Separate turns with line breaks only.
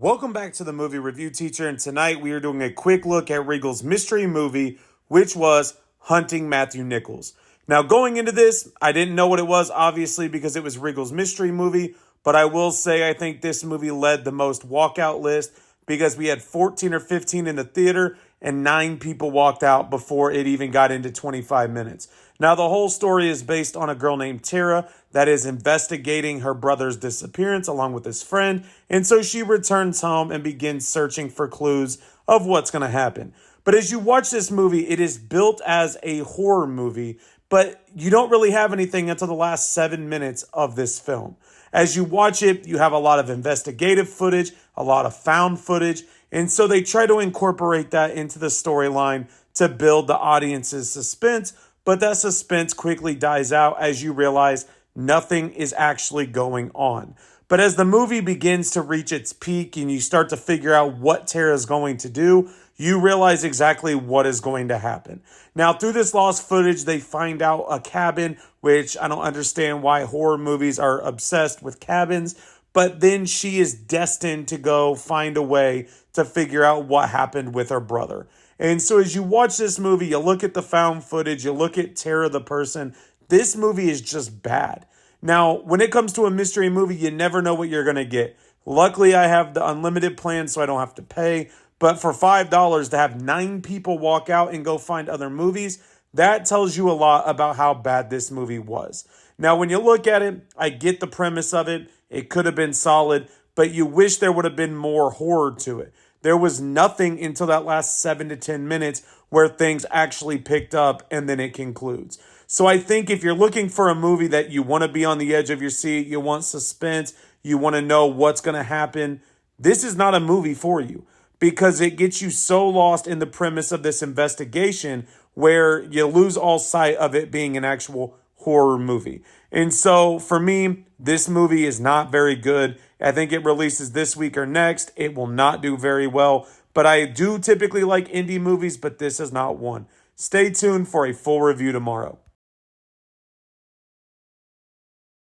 Welcome back to the Movie Review Teacher, and tonight we are doing a quick look at Regal's mystery movie, which was Hunting Matthew Nichols. Now, going into this, I didn't know what it was, obviously, because it was Regal's mystery movie, but I will say I think this movie led the most walkout list because we had 14 or 15 in the theater and 9 people walked out before it even got into 25 minutes. Now, the whole story is based on a girl named Tara that is investigating her brother's disappearance along with his friend, and so she returns home and begins searching for clues of what's going to happen. But as you watch this movie, it is built as a horror movie, but you don't really have anything until the last 7 minutes of this film. As you watch it, you have a lot of investigative footage, a lot of found footage, and so they try to incorporate that into the storyline to build the audience's suspense, but that suspense quickly dies out as you realize nothing is actually going on. But as the movie begins to reach its peak and you start to figure out what Tara's going to do, you realize exactly what is going to happen. Now, through this lost footage, they find out a cabin, which I don't understand why horror movies are obsessed with cabins, but then she is destined to go find a way to figure out what happened with her brother. And so as you watch this movie, you look at the found footage, you look at Tara the person, this movie is just bad. Now, when it comes to a mystery movie, you never know what you're going to get. Luckily, I have the unlimited plan, so I don't have to pay. But for $5 to have 9 people walk out and go find other movies, that tells you a lot about how bad this movie was. Now, when you look at it, I get the premise of it. It could have been solid, but you wish there would have been more horror to it. There was nothing until that last 7 to 10 minutes where things actually picked up and then it concludes. So I think if you're looking for a movie that you want to be on the edge of your seat, you want suspense, you want to know what's going to happen, this is not a movie for you because it gets you so lost in the premise of this investigation where you lose all sight of it being an actual horror movie. And so for me, this movie is not very good. I think it releases this week or next. It will not do very well, but I do typically like indie movies, but this is not one. Stay tuned for a full review tomorrow.